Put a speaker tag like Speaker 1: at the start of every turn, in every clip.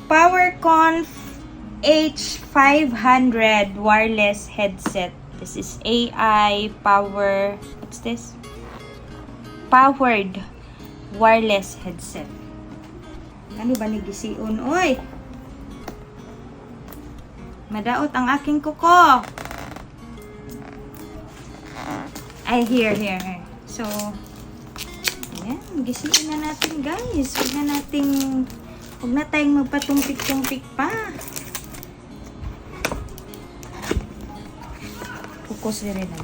Speaker 1: PowerConf H500 wireless headset. This is AI power. What's this? Powered wireless headset. Ano ba ni gisiun? Oy! Madaot ang aking kuko. Ay, here. So, ayan, gisiin na natin guys. Huwag na tayong magpatumpik-tumpik pa. Focus rin na.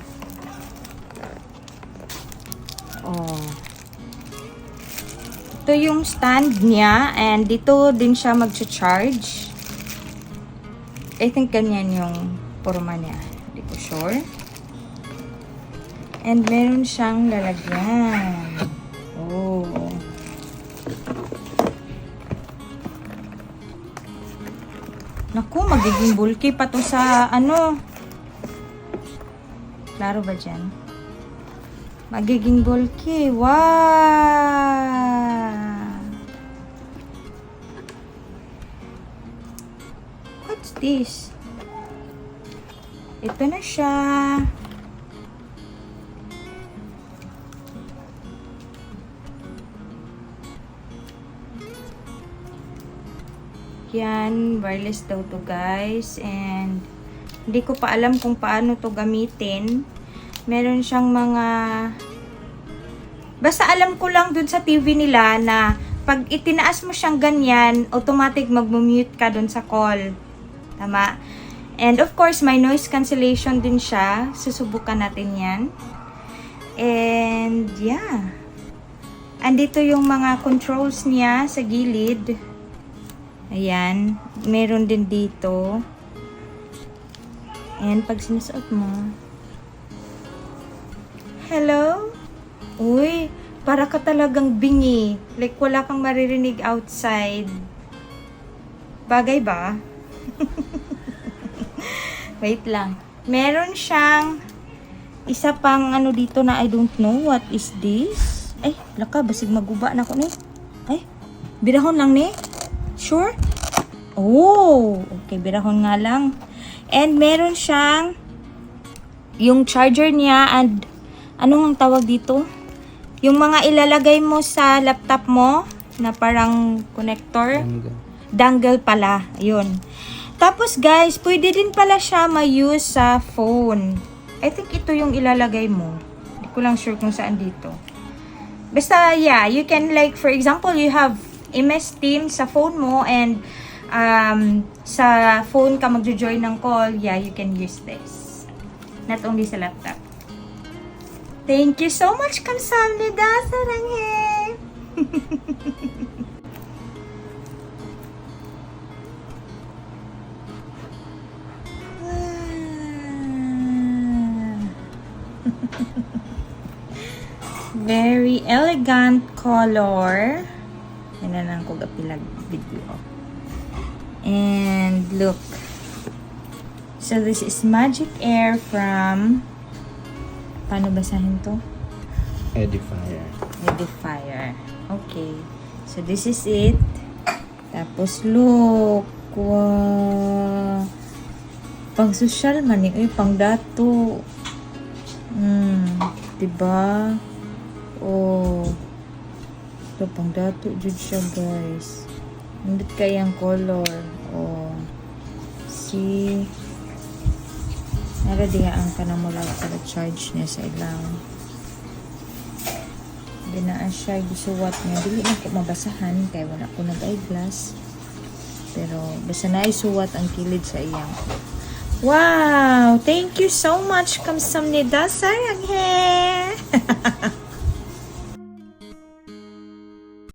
Speaker 1: Oh. Ito yung stand niya and dito din siya mag-charge. I think ganyan yung forma niya. Hindi ko sure. And meron siyang lalagyan. Oh. Naku, magiging bulky pa to sa ano. Klaro ba dyan? Magiging bulky. Wow! What's this? Ito na siya. Yan, wireless daw to guys. And hindi ko pa alam kung paano to gamitin. Meron siyang mga... Basta alam ko lang dun sa TV nila na pag itinaas mo siyang ganyan, automatic mag-mute ka dun sa call. Tama? And of course, may noise cancellation din siya. Susubukan natin yan. And yeah. Andito yung mga controls niya sa gilid. Ayan. Meron din dito. And pag sinusuot mo. Hello? Uy, para ka talagang bingi. Like wala kang maririnig outside. Bagay ba? Wait lang. Meron siyang isa pang ano dito na I don't know what is this. Ay, laka, basig maguba na ko ni. Ay, birahon lang ni. Sure? Oh, okay, birahon nga lang. And meron siyang yung charger niya and anong ang tawag dito? Yung mga ilalagay mo sa laptop mo na parang connector. Dangle pala. Ayun. Tapos guys, pwede din pala siya ma-use sa phone. I think ito yung ilalagay mo. Hindi ko lang sure kung saan dito. Basta, yeah, you can like, for example, you have MS Teams sa phone mo and sa phone ka magjo-join ng call, yeah, you can use this. Not only sa laptop. Thank you so much, 감사합니다, 사랑해. Very elegant color. Yan na lang ko gapilag video. And look. So this is Magic Air from... Paano basahin to?
Speaker 2: Edifier.
Speaker 1: Edifier. Okay. So this is it. Tapos look. Wow. Pang social man eh. Ay, pang dato. Diba? Oh. Ito, pang dato jud siya guys. Nandit kayang color. Oh. See? Nara diya ang kanamula para charge niya sa ilang. Dinaan siya gisuwat niya. Dili na ko mabasahan kaya wala ko nag-eyeglass. Pero basta na isuwat ang kilid sa iyang. Wow! Thank you so much, 감사합니다, 사랑해.